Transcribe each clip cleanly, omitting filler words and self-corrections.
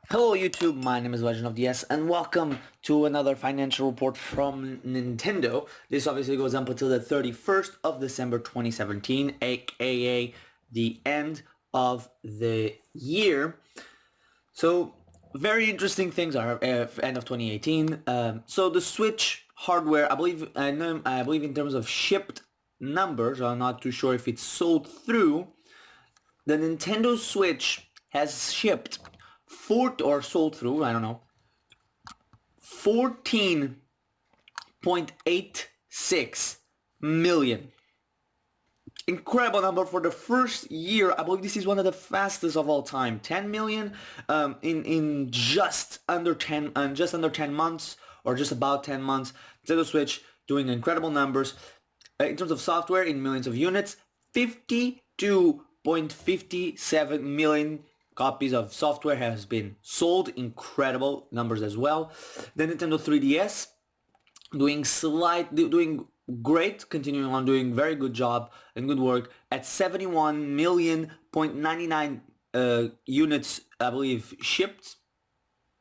Hello YouTube, my name is Legend of DS and welcome to another financial report from Nintendo. This obviously goes up until the 31st of December 2017, aka the end of the year. So very interesting things are end of 2018. So the Switch hardware, I believe in terms of shipped numbers, I'm not too sure if it's sold through. The Nintendo Switch has shipped or sold through, I don't know, 14.86 million. Incredible number for the first year. I believe this is one of the fastest of all time. 10 million in just under 10 months, or just about 10 months. Nintendo Switch doing incredible numbers. In terms of software, in millions of units, 52.57 million copies of software has been sold. Incredible numbers as well. The Nintendo 3DS doing great, continuing on doing very good job and good work at 71,000,099 units, I believe, shipped.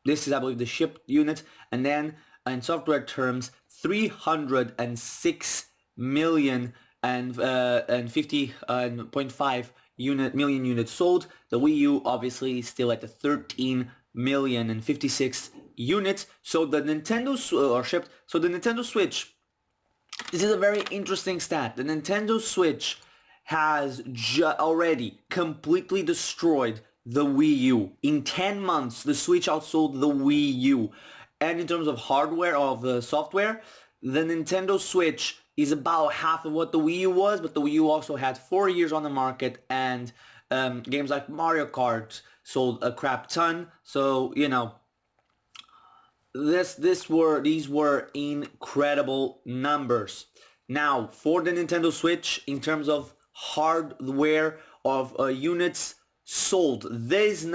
This is, I believe, the shipped units, and then in software terms, 306 million and 50.5 million units sold. The Wii U obviously is still at the 13 million and 56 units. So the Nintendo shipped. So the Nintendo Switch. This is a very interesting stat. The Nintendo Switch has already completely destroyed the Wii U. In 10 months, the Switch outsold the Wii U. And in terms of hardware, of the software, the Nintendo Switch is about half of what the Wii U was, but the Wii U also had 4 years on the market, and games like Mario Kart sold a crap ton. So, you know, these were incredible numbers. Now, for the Nintendo Switch, in terms of hardware of units sold, these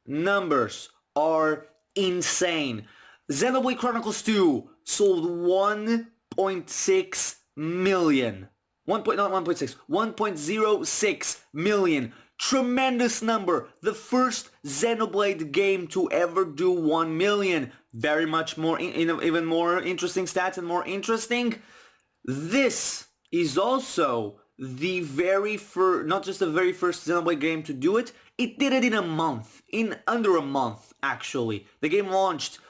numbers are insane. Xenoblade Chronicles 2 sold 1.6 million. 1.06 million. Tremendous number. The first Xenoblade game to ever do 1 million. Very much more, even more interesting stats and more interesting. This is also the very first, not just the very first Xenoblade game to do it. It did it in a month, in under a month actually. The game launched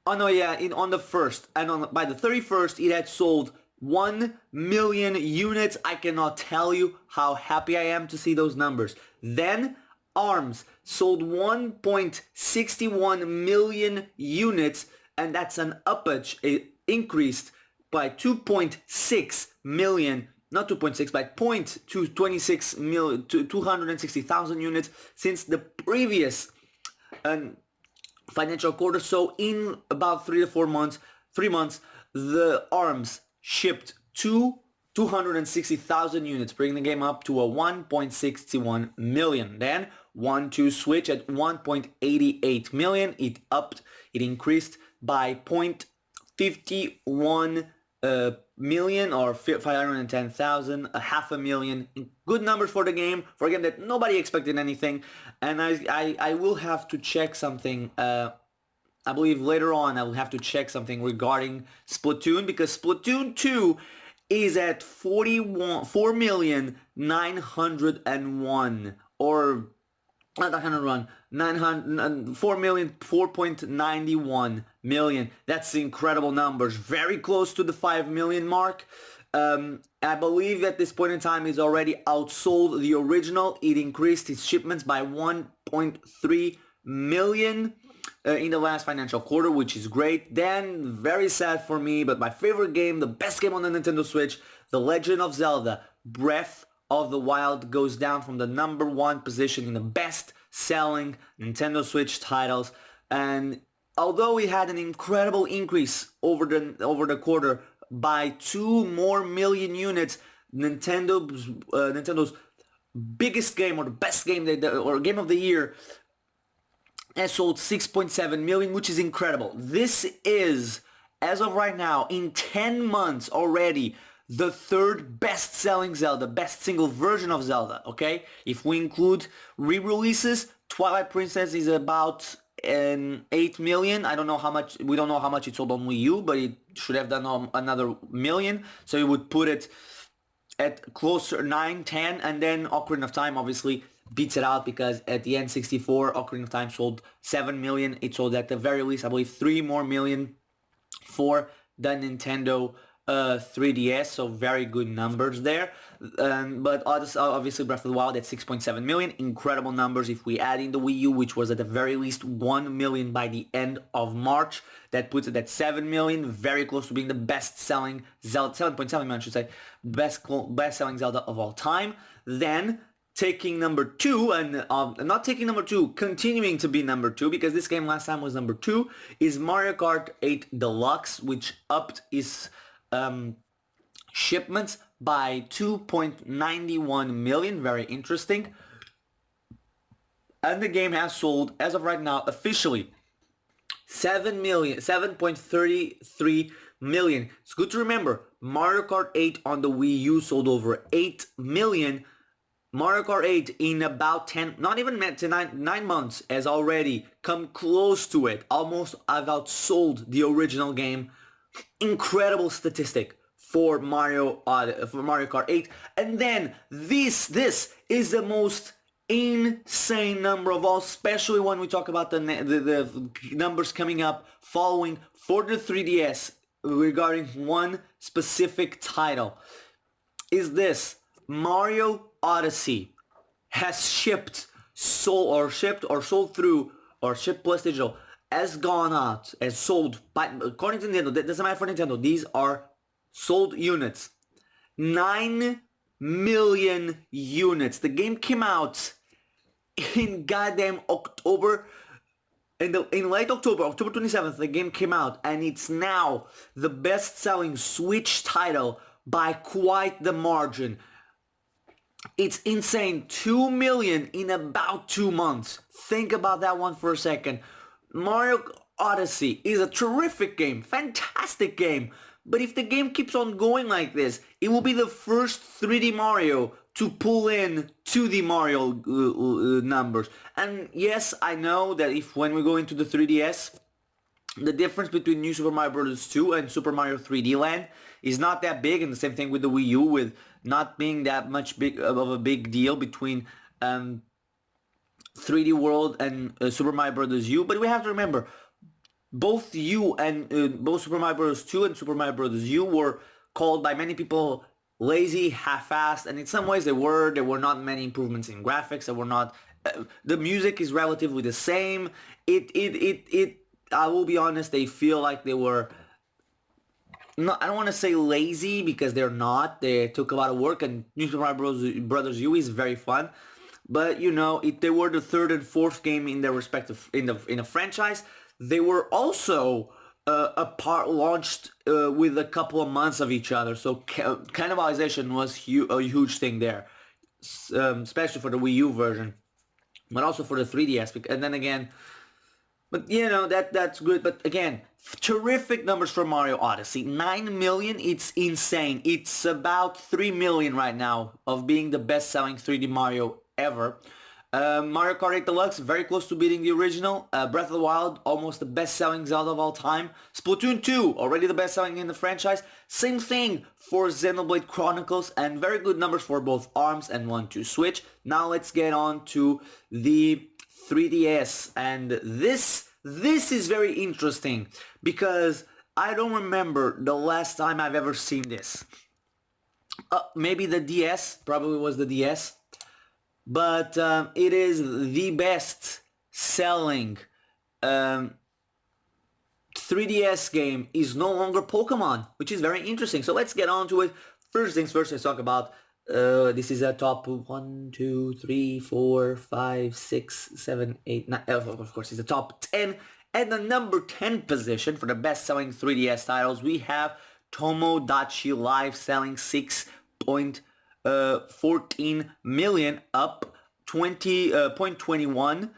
on the 1st, and by the 31st it had sold 1 million units. I cannot tell you how happy I am to see those numbers. Then ARMS sold 1.61 million units, and that's an uppage. It increased by 2.6 million, not 2.6, by 0.226 million to 260,000 units since the previous financial quarter. So in about 3 months, the ARMS shipped 260,000 units, bringing the game up to a 1.61 million. Then 1-2 Switch at 1.88 million. It increased by 0.51 million, or 510,000, a half a million. Good numbers for the game, for a game that nobody expected anything. And I will have to check something. I believe later on I will have to check something regarding Splatoon, because Splatoon 2 is at 4,901,000, or not 101, 4.91 million. That's incredible numbers. Very close to the 5 million mark. I believe at this point in time is already outsold the original. It increased its shipments by 1.3 million in the last financial quarter, which is great. Then, very sad for me, but my favorite game, the best game on the Nintendo Switch, The Legend of Zelda Breath of the Wild, goes down from the number 1 position in the best selling Nintendo Switch titles. And although it had an incredible increase over the quarter by 2 more million units, Nintendo's biggest game, or the best game, or game of the year, has sold 6.7 million, which is incredible. This is, as of right now, in 10 months already, the third best-selling Zelda, best single version of Zelda, okay? If we include re-releases, Twilight Princess is about 8 million. I don't know how much, we don't know how much it sold on Wii U, but it should have done another million. So you would put it at closer 9, 10, and then Ocarina of Time obviously beats it out because at the N64, Ocarina of Time sold 7 million. It sold at the very least, I believe, 3 more million for the Nintendo 3DS, so very good numbers there. But obviously Breath of the Wild at 6.7 million, incredible numbers if we add in the Wii U, which was at the very least 1 million by the end of March. That puts it at 7 million, very close to being the best-selling Zelda, 7.7 million I should say, best-selling Zelda of all time. Then taking number 2, and not taking number 2, continuing to be number 2, because this game last time was number 2, is Mario Kart 8 Deluxe, which upped its shipments by 2.91 million. Very interesting. And the game has sold, as of right now, officially 7.33 million. It's good to remember, Mario Kart 8 on the Wii U sold over 8 million. Mario Kart 8 in about 10, not even 9 months, has already come close to it. Almost have outsold the original game. Incredible statistic for Mario Kart 8. And then this is the most insane number of all, especially when we talk about the numbers coming up following for the 3DS regarding one specific title. Is this Mario Odyssey has shipped plus digital, has gone out, has sold, by, according to Nintendo, that doesn't matter for Nintendo, these are sold units. 9 million units. The game came out in goddamn October, in late October 27th, the game came out, and it's now the best-selling Switch title by quite the margin. It's insane. 2 million in about 2 months. Think about that one for a second. Mario Odyssey is a terrific game, fantastic game, but if the game keeps on going like this, it will be the first 3D Mario to pull in 2D Mario numbers. And yes, I know that when we go into the 3DS, the difference between New Super Mario Bros. 2 and Super Mario 3D Land is not that big, and the same thing with the Wii U, with not being that much of a big deal between 3D World and Super Mario Bros. U. But we have to remember, both Super Mario Bros. 2 and Super Mario Bros. U were called by many people lazy, half-assed, and in some ways there were not many improvements in graphics. There were not. The music is relatively the same. I will be honest, they feel like they were. No, I don't want to say lazy because they're not. They took a lot of work, and New Super Mario Bros. U is very fun. But you know, they were the third and fourth game in their respective in a franchise. They were also launched with a couple of months of each other, so cannibalization was a huge thing there, especially for the Wii U version, but also for the 3DS. And then again, but you know that's good. But again, terrific numbers for Mario Odyssey. 9 million, it's insane. It's about 3 million right now of being the best-selling 3D Mario ever. Mario Kart 8 Deluxe, very close to beating the original. Breath of the Wild, almost the best-selling Zelda of all time. Splatoon 2, already the best-selling in the franchise. Same thing for Xenoblade Chronicles, and very good numbers for both ARMS and 1-2 Switch. Now let's get on to the 3DS, and this is very interesting because I don't remember the last time I've ever seen this. Maybe the DS, probably was the DS. But it is the best selling 3DS game is no longer Pokemon, which is very interesting. So let's get on to it. First things first, let's talk about this is a top 1, 2, 3, 4, 5, 6, 7, 8, 9. Of course, it's the top 10. At the number 10 position for the best selling 3DS titles, we have Tomodachi Life selling 6.14 million, up 20.21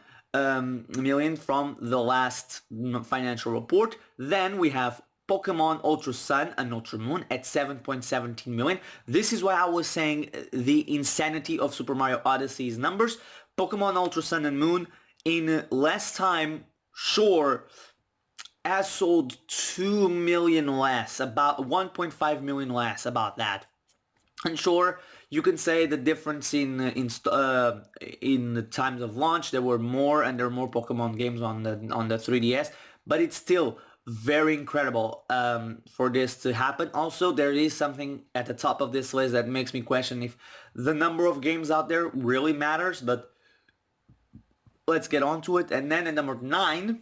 million from the last financial report. Then we have Pokemon Ultra Sun and Ultra Moon at 7.17 million. This is why I was saying the insanity of Super Mario Odyssey's numbers. Pokemon Ultra Sun and Moon in less time, sure, has sold 2 million less, about 1.5 million less, about that. And sure, you can say the difference in the times of launch, there were more and there are more Pokemon games on the 3DS, but it's still very incredible for this to happen. Also, there is something at the top of this list that makes me question if the number of games out there really matters, but let's get on to it. And then at number 9,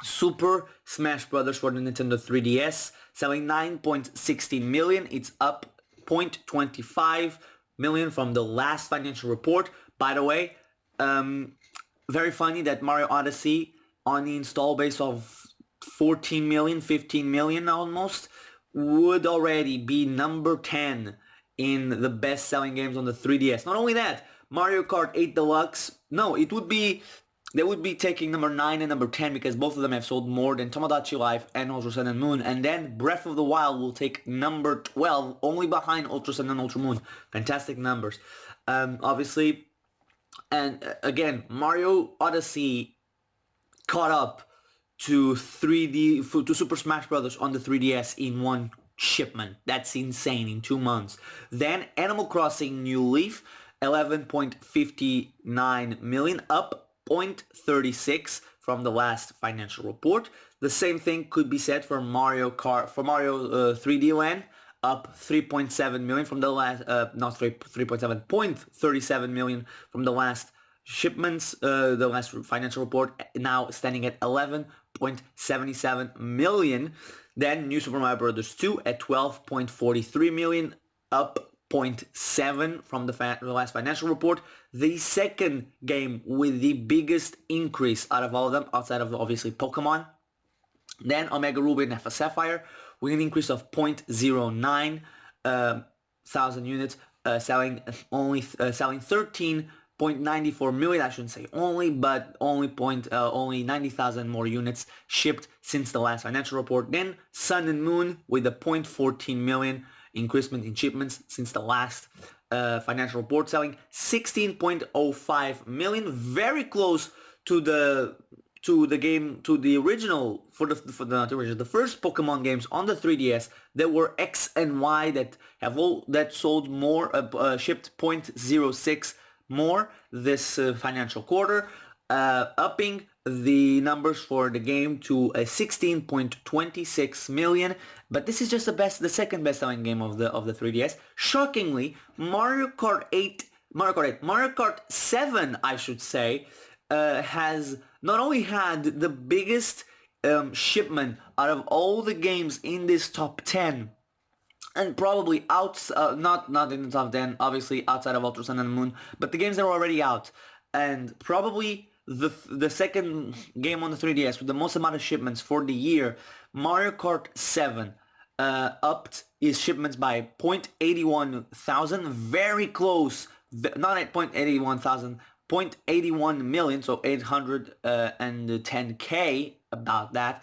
Super Smash Bros. For the Nintendo 3DS, selling 9.16 million. It's up 0.25 million from the last financial report. By the way, very funny that Mario Odyssey, on the install base of 14 million, 15 million almost, would already be number 10 in the best-selling games on the 3DS. Not only that, Mario Kart 8 Deluxe, no, they would be taking number 9 and number 10 because both of them have sold more than Tomodachi Life and Ultra Sun and Moon. And then Breath of the Wild will take number 12, only behind Ultra Sun and Ultra Moon. Fantastic numbers. Obviously, and again, Mario Odyssey caught up to Super Smash Bros. On the 3DS in one shipment. That's insane, in 2 months. Then Animal Crossing New Leaf, 11.59 million, up 0.36 from the last financial report. The same thing could be said for Mario 3D Land, up 3.7 million from the last, not 3.7, 0.37 million from the last shipments, the last financial report, now standing at 11.77 million. Then New Super Mario Bros. 2 at 12.43 million, up 0.7 from the last financial report. The second game with the biggest increase out of all of them, outside of obviously Pokemon. Then Omega Ruby and Alpha Sapphire with an increase of 0.09 thousand units, selling 13.94 million. I shouldn't say only, but only 90,000 more units shipped since the last financial report. Then Sun and Moon with a 0.14 million increasement in shipments since the last financial report, selling 16.05 million, very close to the original, the first Pokemon games on the 3DS. There were X and Y that sold more, shipped 0.06 more this financial quarter, upping the numbers for the game to 16.26 million. But this is just the second best-selling game of the 3DS. Shockingly, Mario Kart 7, I should say, has not only had the biggest shipment out of all the games in this top 10, and probably not in the top 10, obviously outside of Ultra Sun and Moon, but the games that are already out, and probably the second game on the 3DS with the most amount of shipments for the year, Mario Kart 7 upped its shipments by 0.81 thousand, very close, not at 0.81 thousand, 0.81 million, so 810k, about that.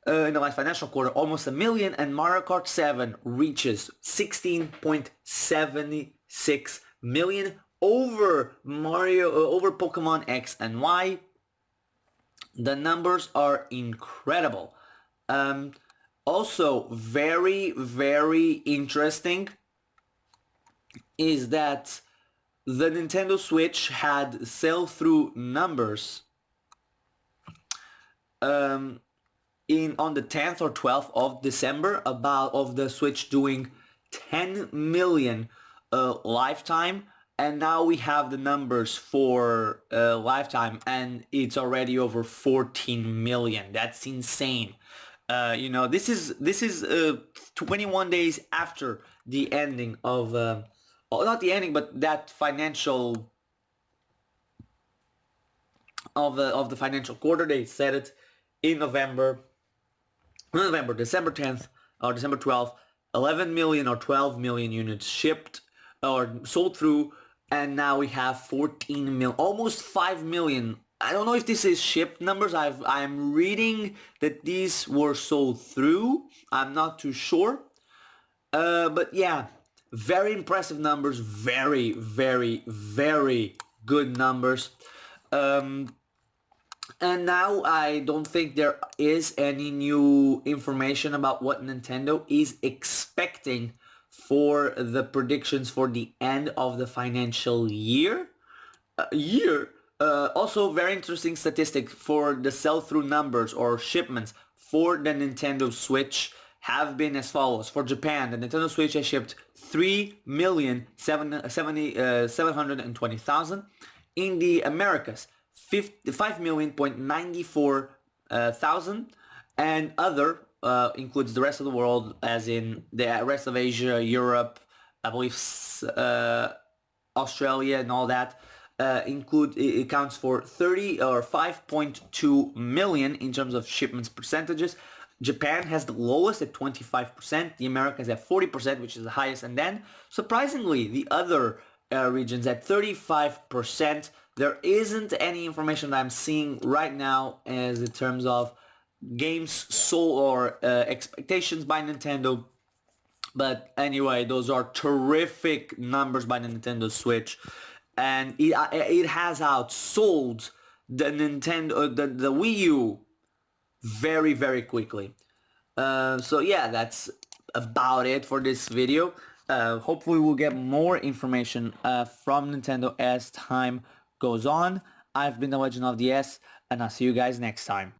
In the last financial quarter, almost a million, and Mario Kart 7 reaches 16.76 million over Pokemon X and Y. The numbers are incredible. Also, very, very interesting is that the Nintendo Switch had sell-through numbers on the 10th or 12th of December of the Switch doing 10 million lifetime, and now we have the numbers for lifetime, and it's already over 14 million. That's insane. This is 21 days after the ending of not the ending, but that financial of the financial quarter. They said it in December 10th or December 12th, 11 million or 12 million units shipped or sold through, and now we have 14 million, almost 5 million. I don't know if this is shipped numbers. I'm reading that these were sold through. I'm not too sure. But yeah, very impressive numbers. Very, very, very good numbers. And now I don't think there is any new information about what Nintendo is expecting for the predictions for the end of the financial year. Also, very interesting statistic for the sell-through numbers or shipments for the Nintendo Switch have been as follows. For Japan, the Nintendo Switch has shipped 3,720,000. In the Americas, 5,000,094 thousand, and other includes the rest of the world, as in the rest of Asia, Europe, I believe Australia and all that. It accounts for 30 or 5.2 million in terms of shipments percentages. Japan has the lowest at 25%, the Americas at 40%, which is the highest, and then surprisingly the other regions at 35%. There isn't any information that I'm seeing right now as in terms of games sold or expectations by Nintendo. But anyway, those are terrific numbers by the Nintendo Switch, and it has outsold the the Wii U very, very quickly. So yeah, that's about it for this video. Hopefully we'll get more information from Nintendo as time goes on. I've been the Legend of the S, and I'll see you guys next time.